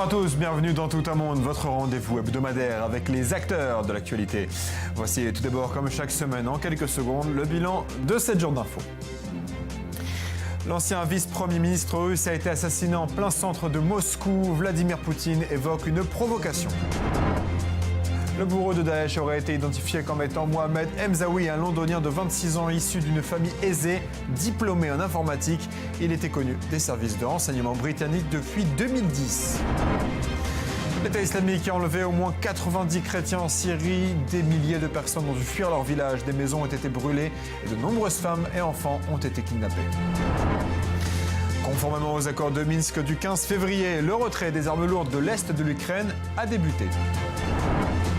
à tous, bienvenue dans Tout un monde, votre rendez-vous hebdomadaire avec les acteurs de l'actualité. Voici tout d'abord, comme chaque semaine, en quelques secondes, le bilan de 7 jours d'infos. L'ancien vice-premier ministre russe a été assassiné en plein centre de Moscou. Vladimir Poutine évoque une provocation. Le bourreau de Daesh aurait été identifié comme étant Mohamed Emzaoui, un londonien de 26 ans issu d'une famille aisée, diplômé en informatique. Il était connu des services de renseignement britanniques depuis 2010. L'État islamique a enlevé au moins 90 chrétiens en Syrie. Des milliers de personnes ont dû fuir leur village, des maisons ont été brûlées et de nombreuses femmes et enfants ont été kidnappés. Conformément aux accords de Minsk du 15 février, le retrait des armes lourdes de l'Est de l'Ukraine a débuté.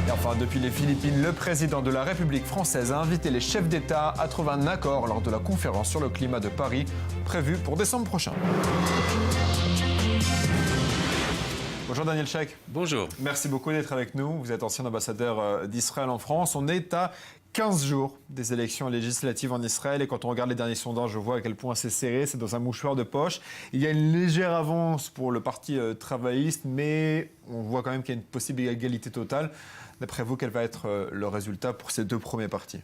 Et enfin, depuis les Philippines, le président de la République française a invité les chefs d'État à trouver un accord lors de la conférence sur le climat de Paris, prévue pour décembre prochain. Bonjour Daniel Sheikh. Bonjour. Merci beaucoup d'être avec nous. Vous êtes ancien ambassadeur d'Israël en France. On est à 15 jours des élections législatives en Israël et quand on regarde les derniers sondages, je vois à quel point c'est serré, c'est dans un mouchoir de poche. Il y a une légère avance pour le parti travailliste, mais on voit quand même qu'il y a une possible égalité totale. D'après vous, quel va être le résultat pour ces deux premiers partis ?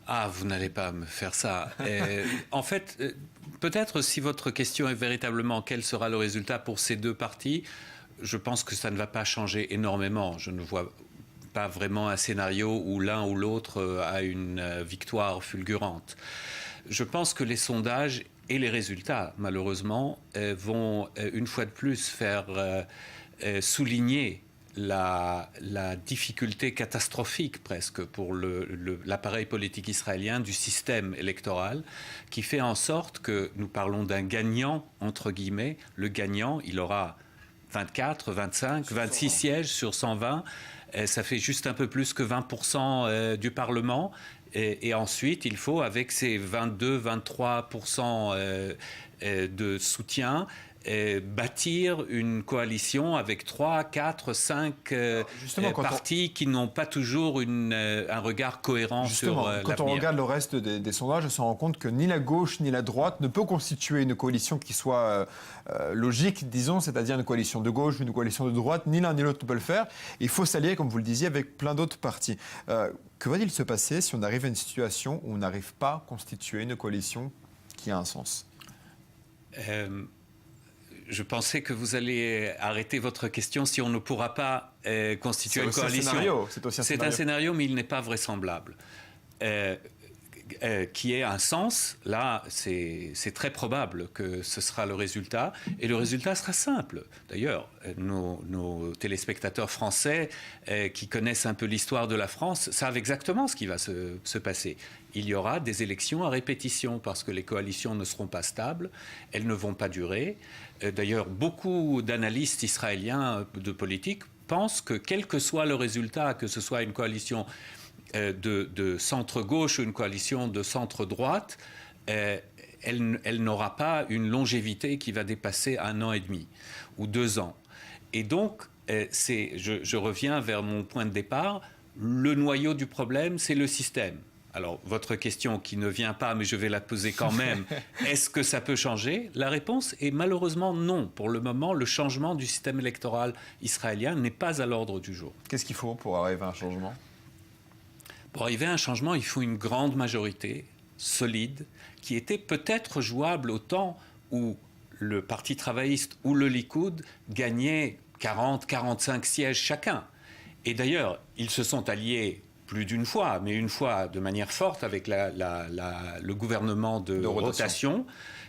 Ah, vous n'allez pas me faire ça. En fait, peut-être si votre question est véritablement quel sera le résultat pour ces deux partis, je pense que ça ne va pas changer énormément. Je ne vois pas vraiment un scénario où l'un ou l'autre a une victoire fulgurante. Je pense que les sondages et les résultats, malheureusement, vont une fois de plus faire souligner la difficulté catastrophique presque pour l'appareil politique israélien du système électoral qui fait en sorte que nous parlons d'un gagnant, entre guillemets. Le gagnant, il aura 24, 25, 26 sièges sur 120. Ça fait juste un peu plus que 20% du Parlement. Et ensuite, il faut, avec ces 22, 23% de soutien, bâtir une coalition avec 3, 4, 5 partis qui n'ont pas toujours un regard cohérent sur l'avenir. Quand on regarde le reste des sondages, on se rend compte que ni la gauche ni la droite ne peut constituer une coalition qui soit logique, disons, c'est-à-dire une coalition de gauche, une coalition de droite, ni l'un ni l'autre ne peut le faire. Il faut s'allier, comme vous le disiez, avec plein d'autres partis. Que va-t-il se passer si on arrive à une situation où on n'arrive pas à constituer une coalition qui a un sens ? Je pensais que vous allez arrêter votre question si on ne pourra pas constituer une coalition. C'est un scénario, mais il n'est pas vraisemblable. Qui ait un sens, là, c'est très probable que ce sera le résultat. Et le résultat sera simple. D'ailleurs, nos téléspectateurs français qui connaissent un peu l'histoire de la France savent exactement ce qui va se passer. Il y aura des élections à répétition parce que les coalitions ne seront pas stables, elles ne vont pas durer. D'ailleurs, beaucoup d'analystes israéliens de politique pensent que quel que soit le résultat, que ce soit une coalition de centre-gauche ou une coalition de centre-droite, elle n'aura pas une longévité qui va dépasser 1 an et demi ou 2 ans. Et donc, je reviens vers mon point de départ, le noyau du problème, c'est le système. Alors, votre question qui ne vient pas, mais je vais la poser quand même, est-ce que ça peut changer ? La réponse est malheureusement non. Pour le moment, le changement du système électoral israélien n'est pas à l'ordre du jour. Qu'est-ce qu'il faut pour arriver à un changement ? Pour arriver à un changement, il faut une grande majorité solide qui était peut-être jouable au temps où le Parti travailliste ou le Likoud gagnaient 40, 45 sièges chacun. Et d'ailleurs, ils se sont alliés plus d'une fois, mais une fois de manière forte avec le gouvernement de rotation.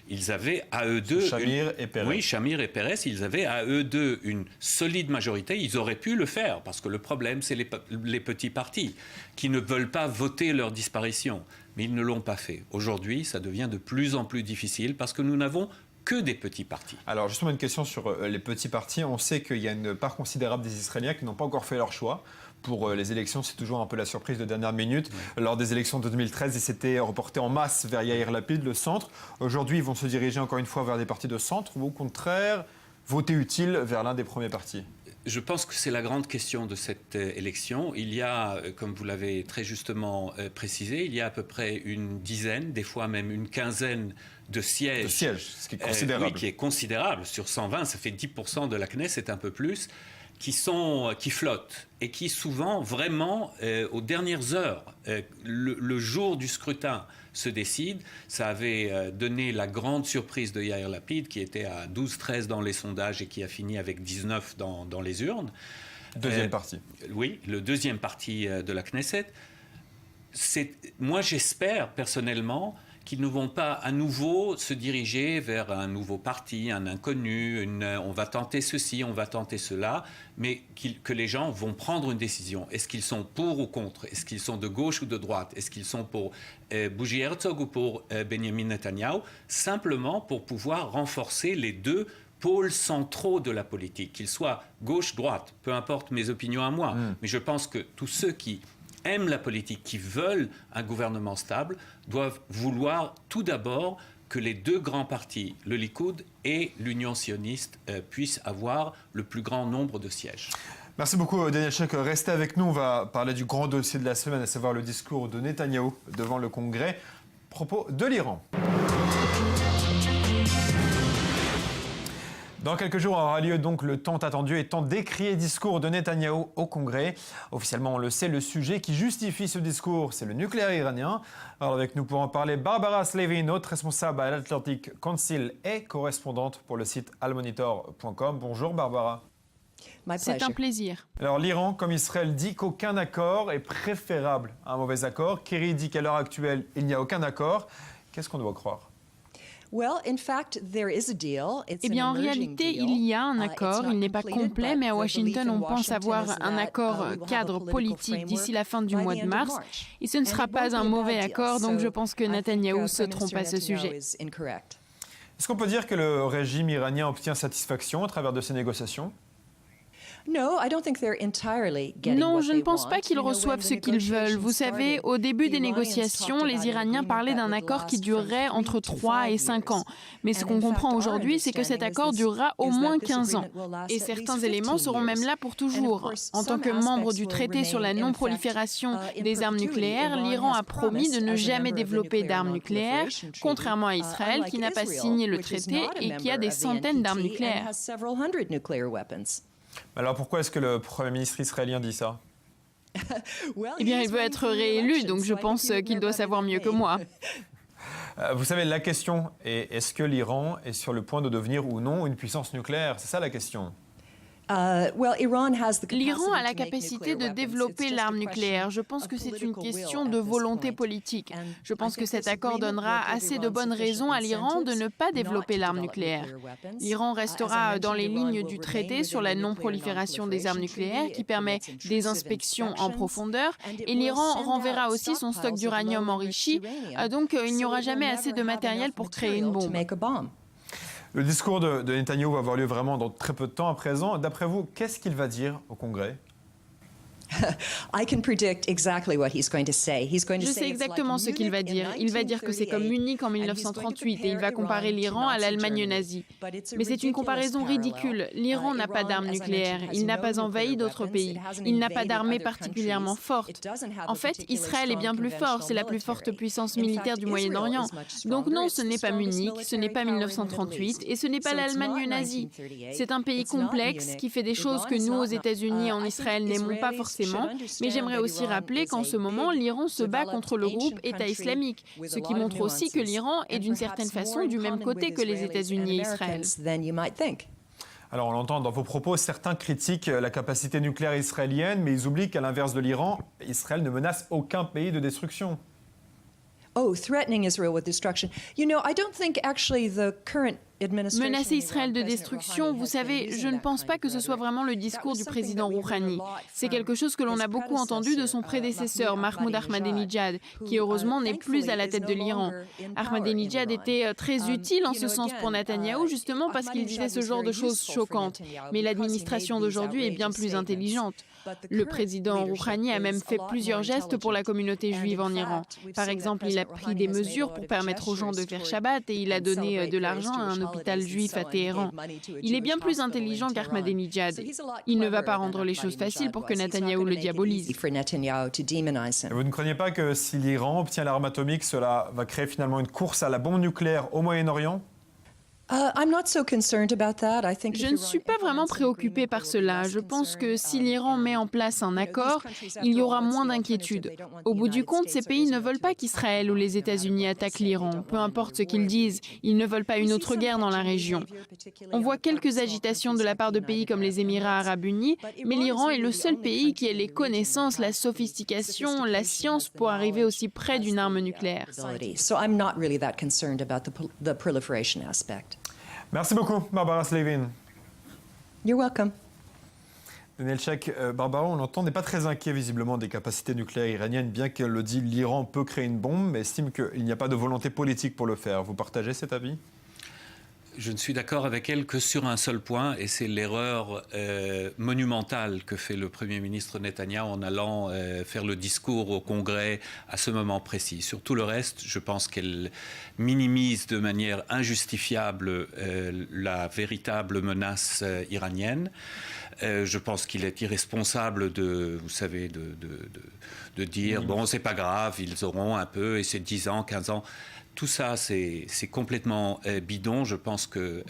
Ils avaient à eux deux... Shamir et Peres. Oui, Shamir et Peres, ils avaient à eux deux une solide majorité. Ils auraient pu le faire, parce que le problème, c'est les petits partis qui ne veulent pas voter leur disparition. Mais ils ne l'ont pas fait. Aujourd'hui, ça devient de plus en plus difficile, parce que nous n'avons que des petits partis. Alors, justement, une question sur les petits partis. On sait qu'il y a une part considérable des Israéliens qui n'ont pas encore fait leur choix. Pour les élections, c'est toujours un peu la surprise de dernière minute. Oui. Lors des élections de 2013, ils s'étaient reportés en masse vers Yair Lapid, le centre. Aujourd'hui, ils vont se diriger encore une fois vers des partis de centre ou au contraire, voter utile vers l'un des premiers partis ? Je pense que c'est la grande question de cette élection. Il y a, comme vous l'avez très justement précisé, il y a à peu près une dizaine, des fois même une quinzaine de sièges. De sièges, ce qui est considérable. Oui, qui est considérable. Sur 120, ça fait 10% de la Knesset, un peu plus, qui flottent et qui souvent, vraiment, aux dernières heures, le jour du scrutin, se décide. Ça avait donné la grande surprise de Yair Lapid, qui était à 12-13 dans les sondages et qui a fini avec 19 dans les urnes. Deuxième parti. Oui, le deuxième parti de la Knesset. Moi, j'espère personnellement qu'ils ne vont pas à nouveau se diriger vers un nouveau parti, un inconnu, on va tenter ceci, on va tenter cela, mais que les gens vont prendre une décision. Est-ce qu'ils sont pour ou contre? Est-ce qu'ils sont de gauche ou de droite? Est-ce qu'ils sont pour Bougie Herzog ou pour Benjamin Netanyahu? Simplement pour pouvoir renforcer les deux pôles centraux de la politique, qu'ils soient gauche-droite, peu importe mes opinions à moi, mais je pense que tous ceux qui aiment la politique, qui veulent un gouvernement stable, doivent vouloir tout d'abord que les deux grands partis, le Likoud et l'Union sioniste, puissent avoir le plus grand nombre de sièges. Merci beaucoup Daniel Sheikh. Restez avec nous, on va parler du grand dossier de la semaine, à savoir le discours de Netanyahou devant le Congrès à propos de l'Iran. Dans quelques jours aura lieu donc le tant attendu et tant décrié discours de Netanyahou au Congrès. Officiellement, on le sait, le sujet qui justifie ce discours, c'est le nucléaire iranien. Alors avec nous pour en parler, Barbara Slavin, autre responsable à l'Atlantic Council et correspondante pour le site almonitor.com. Bonjour Barbara. C'est un plaisir. Alors l'Iran, comme Israël, dit qu'aucun accord est préférable à un mauvais accord. Kerry dit qu'à l'heure actuelle, il n'y a aucun accord. Qu'est-ce qu'on doit croire ? Eh bien, en réalité, il y a un accord. Il n'est pas complet, mais à Washington, on pense avoir un accord cadre politique d'ici la fin du mois de mars. Et ce ne sera pas un mauvais accord, donc je pense que Netanyahou se trompe à ce sujet. Est-ce qu'on peut dire que le régime iranien obtient satisfaction à travers de ces négociations ? Non, je ne pense pas qu'ils reçoivent ce qu'ils veulent. Vous savez, au début des négociations, les Iraniens parlaient d'un accord qui durerait entre 3 et 5 ans. Mais ce qu'on comprend aujourd'hui, c'est que cet accord durera au moins 15 ans. Et certains éléments seront même là pour toujours. En tant que membre du traité sur la non-prolifération des armes nucléaires, l'Iran a promis de ne jamais développer d'armes nucléaires, contrairement à Israël, qui n'a pas signé le traité et qui a des centaines d'armes nucléaires. Alors pourquoi est-ce que le Premier ministre israélien dit ça ? Eh bien, il veut être réélu, donc je pense qu'il doit savoir mieux que moi. Vous savez, la question est, est-ce que l'Iran est sur le point de devenir ou non une puissance nucléaire ? C'est ça la question. L'Iran a la capacité de développer l'arme nucléaire. Je pense que c'est une question de volonté politique. Je pense que cet accord donnera assez de bonnes raisons à l'Iran de ne pas développer l'arme nucléaire. L'Iran restera dans les lignes du traité sur la non-prolifération des armes nucléaires qui permet des inspections en profondeur et l'Iran renverra aussi son stock d'uranium enrichi. Donc il n'y aura jamais assez de matériel pour créer une bombe. Le discours de Netanyahou va avoir lieu vraiment dans très peu de temps à présent. D'après vous, qu'est-ce qu'il va dire au Congrès ? Je sais exactement ce qu'il va dire. Il va dire que c'est comme Munich en 1938 et il va comparer l'Iran à l'Allemagne nazie. Mais c'est une comparaison ridicule. L'Iran n'a pas d'armes nucléaires, il n'a pas envahi d'autres pays, il n'a pas d'armée particulièrement forte. En fait, Israël est bien plus fort, c'est la plus forte puissance militaire du Moyen-Orient. Donc non, ce n'est pas Munich, ce n'est pas 1938 et ce n'est pas l'Allemagne nazie. C'est un pays complexe qui fait des choses que nous, aux États-Unis et en Israël, n'aimons pas forcément. Mais j'aimerais aussi rappeler qu'en ce moment, l'Iran se bat contre le groupe État islamique, ce qui montre aussi que l'Iran est d'une certaine façon du même côté que les États-Unis et Israël. Alors on l'entend dans vos propos, certains critiquent la capacité nucléaire israélienne, mais ils oublient qu'à l'inverse de l'Iran, Israël ne menace aucun pays de destruction. Menacer Israël de destruction, vous savez, je ne pense pas que ce soit vraiment le discours du président Rouhani. C'est quelque chose que l'on a beaucoup entendu de son prédécesseur, Mahmoud Ahmadinejad, qui heureusement n'est plus à la tête de l'Iran. Ahmadinejad était très utile en ce sens pour Netanyahou, justement parce qu'il disait ce genre de choses choquantes. Mais l'administration d'aujourd'hui est bien plus intelligente. Le président Rouhani a même fait plusieurs gestes pour la communauté juive en Iran. Par exemple, il a pris des mesures pour permettre aux gens de faire Shabbat et il a donné de l'argent à un hôpital juif à Téhéran. Il est bien plus intelligent qu'Ahmadinejad. Il ne va pas rendre les choses faciles pour que Netanyahou le diabolise. Et vous ne craignez pas que si l'Iran obtient l'arme atomique, cela va créer finalement une course à la bombe nucléaire au Moyen-Orient ? Je ne suis pas vraiment préoccupée par cela. Je pense que si l'Iran met en place un accord, il y aura moins d'inquiétude. Au bout du compte, ces pays ne veulent pas qu'Israël ou les États-Unis attaquent l'Iran. Peu importe ce qu'ils disent, ils ne veulent pas une autre guerre dans la région. On voit quelques agitations de la part de pays comme les Émirats arabes unis, mais l'Iran est le seul pays qui ait les connaissances, la sophistication, la science pour arriver aussi près d'une arme nucléaire. Merci beaucoup, Barbara Slavin. You're welcome. Daniel Sheikh, Barbara, on l'entend, n'est pas très inquiet visiblement des capacités nucléaires iraniennes, bien qu'elle le dit, l'Iran peut créer une bombe, mais estime qu'il n'y a pas de volonté politique pour le faire. Vous partagez cet avis ? Je ne suis d'accord avec elle que sur un seul point, et c'est l'erreur monumentale que fait le Premier ministre Netanyahou en allant faire le discours au Congrès à ce moment précis. Sur tout le reste, je pense qu'elle minimise de manière injustifiable la véritable menace iranienne. Je pense qu'il est irresponsable de dire bon, c'est pas grave, ils auront un peu, et c'est 10 ans, 15 ans. Tout ça, c'est complètement bidon. Je pense que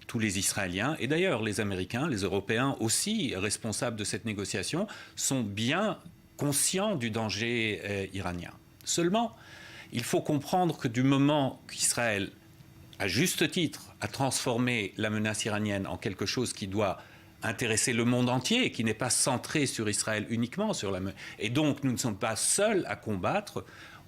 tous les Israéliens, et d'ailleurs les Américains, les Européens aussi responsables de cette négociation, sont bien conscients du danger iranien. Seulement, il faut comprendre que du moment qu'Israël, à juste titre, a transformé la menace iranienne en quelque chose qui doit intéresser le monde entier, qui n'est pas centré sur Israël uniquement, et donc nous ne sommes pas seuls à combattre,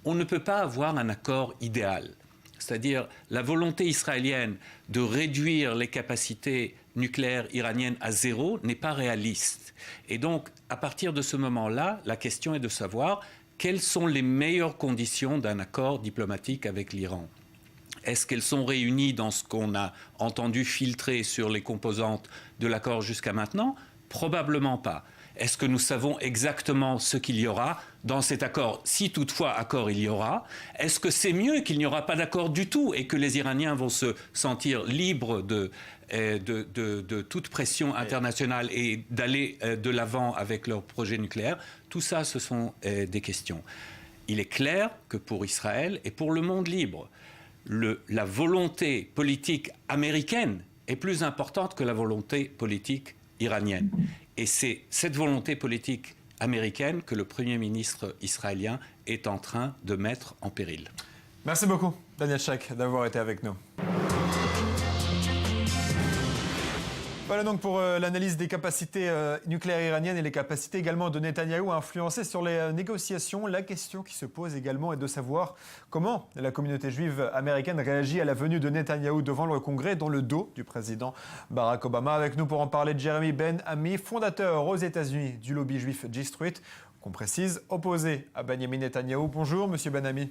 on ne peut pas avoir un accord idéal. C'est-à-dire la volonté israélienne de réduire les capacités nucléaires iraniennes à zéro n'est pas réaliste. Et donc, à partir de ce moment-là, la question est de savoir quelles sont les meilleures conditions d'un accord diplomatique avec l'Iran. Est-ce qu'elles sont réunies dans ce qu'on a entendu filtrer sur les composantes de l'accord jusqu'à maintenant ? Probablement pas. Est-ce que nous savons exactement ce qu'il y aura dans cet accord, si toutefois accord il y aura? Est-ce que c'est mieux qu'il n'y aura pas d'accord du tout et que les Iraniens vont se sentir libres de toute pression internationale et d'aller de l'avant avec leur projet nucléaire? Tout ça, ce sont des questions. Il est clair que pour Israël et pour le monde libre, la volonté politique américaine est plus importante que la volonté politique iranienne. Et c'est cette volonté politique américaine que le Premier ministre israélien est en train de mettre en péril. Merci beaucoup, Daniel Sheikh, d'avoir été avec nous. Voilà donc pour l'analyse des capacités nucléaires iraniennes et les capacités également de Netanyahou à influencer sur les négociations. La question qui se pose également est de savoir comment la communauté juive américaine réagit à la venue de Netanyahou devant le Congrès dans le dos du président Barack Obama. Avec nous pour en parler, Jeremy Ben-Ami, fondateur aux États-Unis du lobby juif J Street, qu'on précise opposé à Benjamin Netanyahou. Bonjour, monsieur Ben-Ami.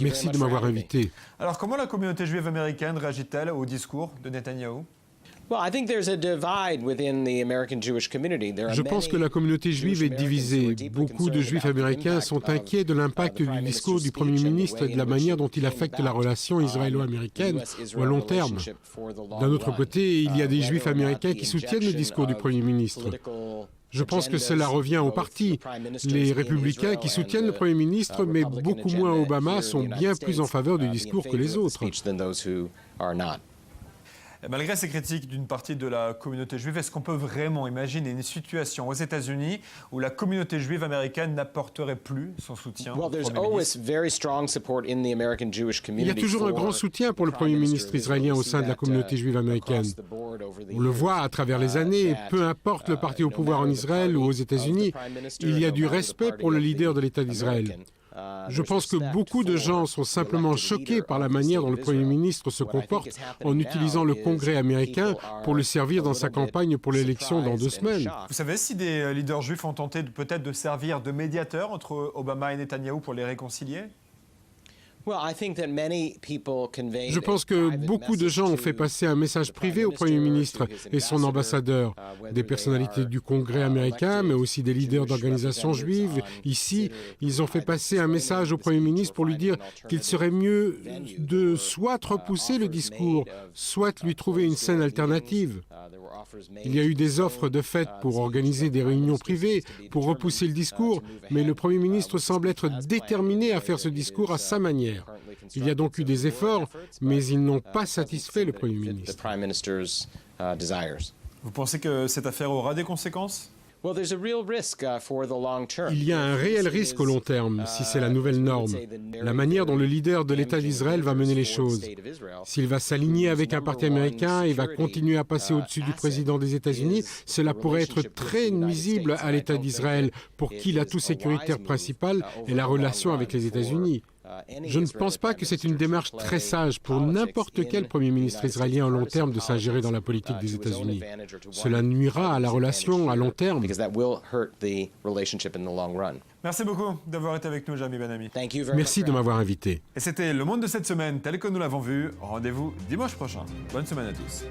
Merci de m'avoir invité. Alors comment la communauté juive américaine réagit-elle au discours de Netanyahou ? Je pense que la communauté juive est divisée. Beaucoup de juifs américains sont inquiets de l'impact du discours du Premier ministre et de la manière dont il affecte la relation israélo-américaine à long terme. D'un autre côté, il y a des juifs américains qui soutiennent le discours du Premier ministre. Je pense que cela revient au parti. Les républicains qui soutiennent le Premier ministre, mais beaucoup moins Obama, sont bien plus en faveur du discours que les autres. Malgré ces critiques d'une partie de la communauté juive, est-ce qu'on peut vraiment imaginer une situation aux États-Unis où la communauté juive américaine n'apporterait plus son soutien au Premier ministre ? Il y a toujours un grand soutien pour le Premier ministre israélien au sein de la communauté juive américaine. On le voit à travers les années, peu importe le parti au pouvoir en Israël ou aux États-Unis, il y a du respect pour le leader de l'État d'Israël. Je pense que beaucoup de gens sont simplement choqués par la manière dont le Premier ministre se comporte en utilisant le Congrès américain pour le servir dans sa campagne pour l'élection dans 2 semaines. Vous savez si des leaders juifs ont tenté peut-être de servir de médiateurs entre Obama et Netanyahou pour les réconcilier ? Je pense que beaucoup de gens ont fait passer un message privé au Premier ministre et son ambassadeur, des personnalités du Congrès américain, mais aussi des leaders d'organisations juives. Ici, ils ont fait passer un message au Premier ministre pour lui dire qu'il serait mieux de soit repousser le discours, soit lui trouver une scène alternative. Il y a eu des offres de fait pour organiser des réunions privées, pour repousser le discours, mais le Premier ministre semble être déterminé à faire ce discours à sa manière. Il y a donc eu des efforts, mais ils n'ont pas satisfait le Premier ministre. Vous pensez que cette affaire aura des conséquences ? Il y a un réel risque au long terme, si c'est la nouvelle norme, la manière dont le leader de l'État d'Israël va mener les choses. S'il va s'aligner avec un parti américain et va continuer à passer au-dessus du président des États-Unis, cela pourrait être très nuisible à l'État d'Israël, pour qui l'atout sécuritaire principal est la relation avec les États-Unis. Je ne pense pas que c'est une démarche très sage pour n'importe quel Premier ministre israélien à long terme de s'ingérer dans la politique des États-Unis. Cela nuira à la relation à long terme. Merci beaucoup d'avoir été avec nous, Jeremy Ben-Ami. Merci de m'avoir invité. Et c'était Le Monde de cette semaine, tel que nous l'avons vu. Rendez-vous dimanche prochain. Bonne semaine à tous.